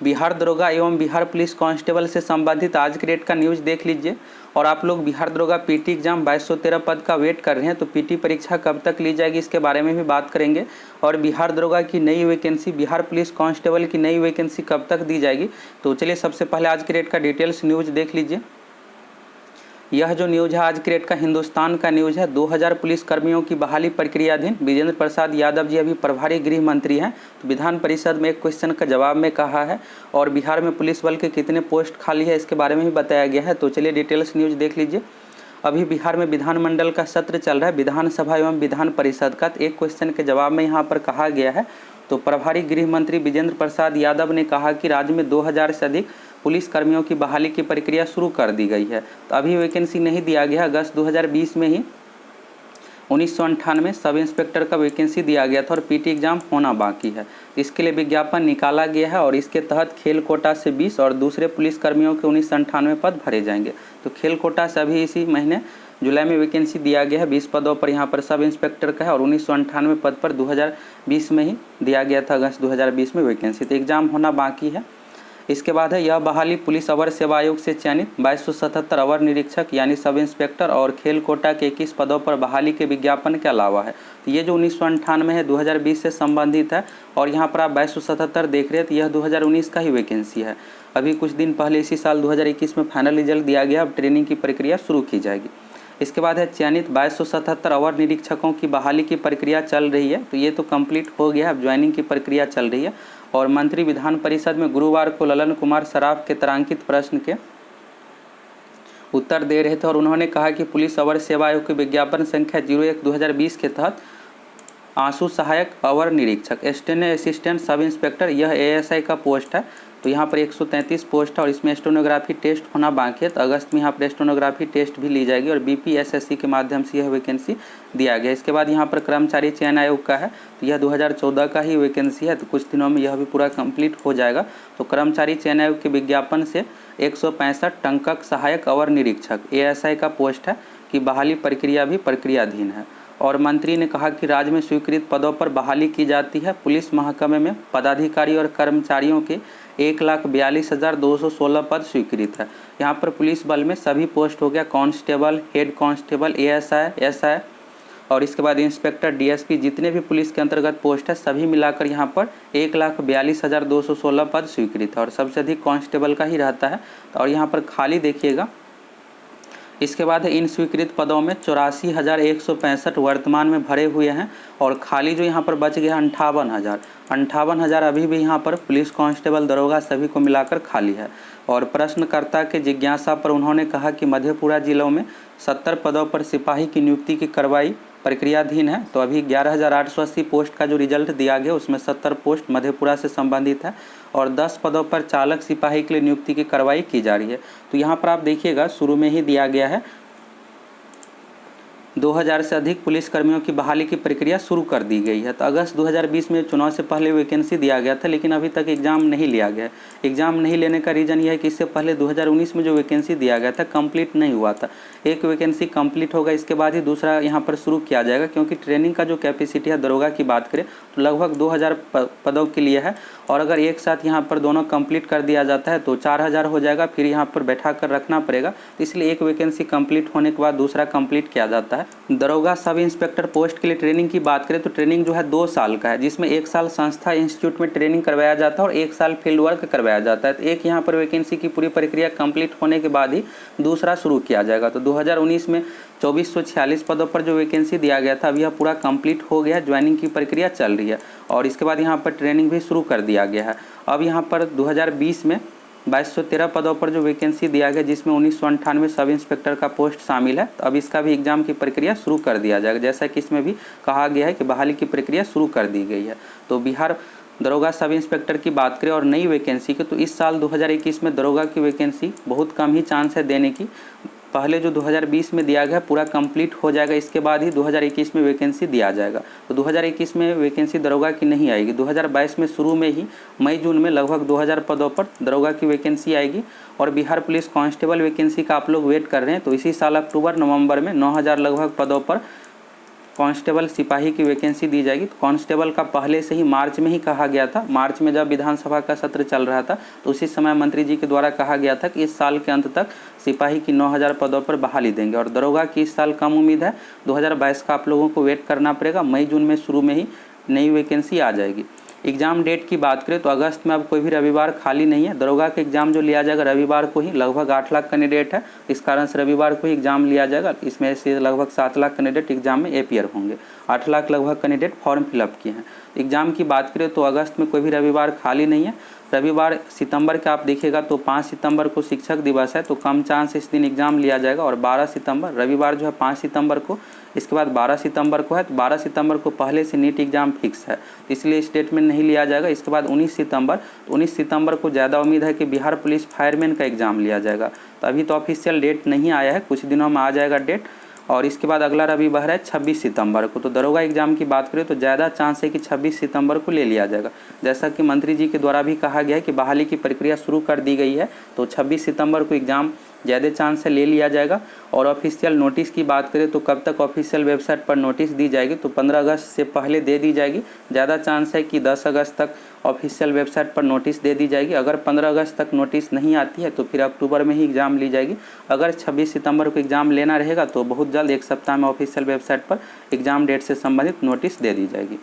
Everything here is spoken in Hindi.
बिहार दरोगा एवं बिहार पुलिस कांस्टेबल से संबंधित आज के डेट का न्यूज़ देख लीजिए। और आप लोग बिहार दरोगा पीटी एग्जाम 2213 पद का वेट कर रहे हैं, तो पीटी परीक्षा कब तक ली जाएगी इसके बारे में भी बात करेंगे। और बिहार दरोगा की नई वैकेंसी, बिहार पुलिस कांस्टेबल की नई वैकेंसी कब तक दी जाएगी। तो चलिए सबसे पहले आज के डेट का डिटेल्स न्यूज़ देख लीजिए। यह जो न्यूज़ है आज के डेट का हिंदुस्तान का न्यूज़ है। 2000 पुलिस कर्मियों की बहाली प्रक्रियाधीन। विजेंद्र प्रसाद यादव जी अभी प्रभारी गृह मंत्री हैं, तो विधान परिषद में एक क्वेश्चन का जवाब में कहा है। और बिहार में पुलिस बल के कितने पोस्ट खाली है इसके बारे में भी बताया गया है। तो चलिए डिटेल्स न्यूज़ देख लीजिए। अभी बिहार में विधानमंडल का सत्र चल रहा है, विधानसभा एवं विधान परिषद का। एक क्वेश्चन के जवाब में यहाँ पर कहा गया है, तो प्रभारी गृह मंत्री विजेंद्र प्रसाद यादव ने कहा कि राज्य में 2000 से अधिक पुलिस कर्मियों की बहाली की प्रक्रिया शुरू कर दी गई है। तो अभी वैकेंसी नहीं दिया गया। अगस्त 2020 में ही 1998 सब इंस्पेक्टर का वैकेंसी दिया गया था और पीटी एग्जाम होना बाकी है। इसके लिए विज्ञापन निकाला गया है और इसके तहत खेल कोटा से 20 और दूसरे पुलिस कर्मियों के 1998 पद भरे जाएंगे। तो खेल कोटा से अभी इसी महीने जुलाई में वैकेंसी दिया गया है 20 पदों पर यहाँ पर सब इंस्पेक्टर का है, और 1998 पद पर 2020 में ही दिया गया था, अगस्त 2020 में वैकेंसी। तो एग्जाम होना बाकी है। इसके बाद है यह बहाली पुलिस अवर सेवा आयोग से चयनित 2277 अवर निरीक्षक यानी सब इंस्पेक्टर और खेल कोटा के 21 पदों पर बहाली के विज्ञापन के अलावा है। तो ये जो 1998 है 2020 से संबंधित है, और यहाँ पर आप 2277 देख रहे हैं, तो यह 2019 का ही वैकेंसी है। अभी कुछ दिन पहले इसी साल 2021 में फाइनल रिजल्ट दिया गया। अब ट्रेनिंग की प्रक्रिया शुरू की जाएगी। इसके बाद है चयनित 2277 अवर निरीक्षकों की बहाली की प्रक्रिया चल रही है। तो ये तो कंप्लीट हो गया, अब ज्वाइनिंग की प्रक्रिया चल रही है। और मंत्री विधान परिषद में गुरुवार को ललन कुमार सराफ के तारांकित प्रश्न के उत्तर दे रहे थे, और उन्होंने कहा कि पुलिस अवर सेवा आयोग के विज्ञापन संख्या 01/2020 के तहत आंसू सहायक अवर निरीक्षक असिस्टेंट सब इंस्पेक्टर यह एएसआई का पोस्ट है। तो यहाँ पर 133 पोस्ट है और इसमें स्टेनोग्राफी टेस्ट होना बाकी है। तो अगस्त में यहाँ पर स्टेनोग्राफी टेस्ट भी ली जाएगी और बीपीएसएससी के माध्यम से यह वैकेंसी दिया गया। इसके बाद यहाँ पर कर्मचारी चयन आयोग का है, तो यह 2014 का ही वैकेंसी है। तो कुछ दिनों में यह भी पूरा कंप्लीट हो जाएगा। तो कर्मचारी चयन आयोग के विज्ञापन से 165 टंकक सहायक अवर निरीक्षक एएसआई का पोस्ट है कि बहाली प्रक्रिया भी प्रक्रियाधीन है। और मंत्री ने कहा कि राज्य में स्वीकृत पदों पर बहाली की जाती है। पुलिस महकमे में पदाधिकारी और कर्मचारियों के 1,42,216 पद स्वीकृत है। यहाँ पर पुलिस बल में सभी पोस्ट हो गया, constable, head constable, ASI, SI और इसके बाद इंस्पेक्टर, डीएसपी, जितने भी पुलिस के अंतर्गत पोस्ट है सभी मिलाकर यहाँ पर 1,42,216 पद स्वीकृत है। और सबसे अधिक कांस्टेबल का ही रहता है। और यहाँ पर खाली देखिएगा। इसके बाद इन स्वीकृत पदों में 84,165 वर्तमान में भरे हुए हैं, और खाली जो यहाँ पर बच गया 58,000 अभी भी यहाँ पर पुलिस कांस्टेबल, दरोगा सभी को मिलाकर खाली है। और प्रश्नकर्ता के जिज्ञासा पर उन्होंने कहा कि मधेपुरा जिलों में 70 पदों पर सिपाही की नियुक्ति की कार्रवाई प्रक्रियाधीन है। तो अभी 11,880 पोस्ट का जो रिजल्ट दिया गया उसमें 70 पोस्ट मधेपुरा से संबंधित है, और 10 पदों पर चालक सिपाही के लिए नियुक्ति की कार्रवाई की जा रही है। तो यहाँ पर आप देखिएगा शुरू में ही दिया गया है 2000 से अधिक पुलिस कर्मियों की बहाली की प्रक्रिया शुरू कर दी गई है। तो अगस्त 2020 में चुनाव से पहले वैकेंसी दिया गया था, लेकिन अभी तक एग्ज़ाम नहीं लिया गया। एग्ज़ाम नहीं लेने का रीज़न यह है कि इससे पहले 2019 में जो वैकेंसी दिया गया था कंप्लीट नहीं हुआ था। एक वैकेंसी कंप्लीट होगा, इसके बाद ही दूसरा यहाँ पर शुरू किया जाएगा, क्योंकि ट्रेनिंग का जो कैपेसिटी है दरोगा की बात करें तो लगभग 2000 पदों के लिए है। और अगर एक साथ यहाँ पर दोनों कंप्लीट कर दिया जाता है तो 4000 हो जाएगा, फिर यहाँ पर बैठा कर रखना पड़ेगा। तो इसलिए एक वैकेंसी कंप्लीट होने के बाद दूसरा कंप्लीट किया जाता है। दरोगा सब इंस्पेक्टर पोस्ट के लिए ट्रेनिंग की बात करें तो ट्रेनिंग जो है 2 साल का है, जिसमें 1 साल संस्था इंस्टीट्यूट में ट्रेनिंग करवाया जाता है और 1 साल फील्ड वर्क करवाया जाता है। तो एक यहाँ पर वैकेंसी की पूरी प्रक्रिया कंप्लीट होने के बाद ही दूसरा शुरू किया जाएगा। तो 2019 में 2446 पदों पर जो वैकेंसी दिया गया था अब यह पूरा कंप्लीट हो गया, ज्वाइनिंग की प्रक्रिया चल रही है और इसके बाद यहाँ पर ट्रेनिंग भी शुरू कर दिया गया है। अब यहाँ पर 2020 में 2213 पदों पर जो वैकेंसी दिया गया, जिसमें 1998 सब इंस्पेक्टर का पोस्ट शामिल है, तो अब इसका भी एग्जाम की प्रक्रिया शुरू कर दिया जाएगा, जैसा कि इसमें भी कहा गया है कि बहाली की प्रक्रिया शुरू कर दी गई है। तो बिहार दरोगा सब इंस्पेक्टर की बात करें और नई वैकेंसी की, तो इस साल 2021 में दरोगा की वैकेंसी बहुत कम ही चांस है देने की। पहले जो 2020 में दिया गया पूरा कंप्लीट हो जाएगा, इसके बाद ही 2021 में वैकेंसी दिया जाएगा। तो 2021 में वैकेंसी दरोगा की नहीं आएगी। 2022 में शुरू में ही मई जून में लगभग 2000 पदों पर दरोगा की वैकेंसी आएगी। और बिहार पुलिस कांस्टेबल वैकेंसी का आप लोग वेट कर रहे हैं, तो इसी साल अक्टूबर नवंबर में 9000 लगभग पदों पर कांस्टेबल सिपाही की वैकेंसी दी जाएगी। तो कांस्टेबल का पहले से ही मार्च में ही कहा गया था। मार्च में जब विधानसभा का सत्र चल रहा था तो उसी समय मंत्री जी के द्वारा कहा गया था कि इस साल के अंत तक सिपाही की 9000 पदों पर बहाली देंगे। और दरोगा की इस साल कम उम्मीद है, 2022 का आप लोगों को वेट करना पड़ेगा। मई जून में शुरू में ही नई वैकेंसी आ जाएगी। एग्ज़ाम डेट की बात करें तो अगस्त में अब कोई भी रविवार खाली नहीं है। दरोगा का एग्ज़ाम जो लिया जाएगा रविवार को ही, लगभग 8 लाख कैंडिडेट है, इस कारण से रविवार को ही एग्ज़ाम लिया जाएगा। इसमें से लगभग 7 लाख कैंडिडेट एग्ज़ाम में अपीयर होंगे। 8 लाख लगभग कैंडिडेट फॉर्म फिलअप किए हैं। एग्ज़ाम की बात करें तो अगस्त में कोई भी रविवार खाली नहीं है। रविवार सितंबर का आप देखिएगा तो 5 सितंबर को शिक्षक दिवस है, तो कम चांस इस दिन एग्ज़ाम लिया जाएगा। और 12 सितंबर रविवार जो है 5 सितंबर को, इसके बाद 12 सितंबर को है, तो 12 सितंबर को पहले से नीट एग्ज़ाम फिक्स है, तो इसलिए इस डेट में नहीं लिया जाएगा। इसके बाद 19 सितंबर, तो 19 सितंबर को ज़्यादा उम्मीद है कि बिहार पुलिस फायरमैन का एग्ज़ाम लिया जाएगा। तो अभी तो ऑफिशियल डेट नहीं आया है, कुछ दिनों में आ जाएगा डेट। और इसके बाद अगला रविवार है 26 सितंबर को। तो दरोगा एग्ज़ाम की बात करें तो ज़्यादा चांस है कि 26 सितंबर को ले लिया जाएगा। जैसा कि मंत्री जी के द्वारा भी कहा गया है कि बहाली की प्रक्रिया शुरू कर दी गई है, तो 26 सितंबर को एग्ज़ाम ज़्यादा चांस से ले लिया जाएगा। और ऑफिशियल नोटिस की बात करें तो कब तक ऑफिशियल वेबसाइट पर नोटिस दी जाएगी, तो 15 अगस्त से पहले दे दी जाएगी। ज़्यादा चांस है कि 10 अगस्त तक ऑफिशियल वेबसाइट पर नोटिस दे दी जाएगी। अगर 15 अगस्त तक नोटिस नहीं आती है तो फिर अक्टूबर में ही एग्ज़ाम ली जाएगी। अगर 26 सितंबर को एग्ज़ाम लेना रहेगा तो बहुत जल्द, एक सप्ताह में ऑफिशियल वेबसाइट पर एग्ज़ाम डेट से संबंधित नोटिस दे दी जाएगी।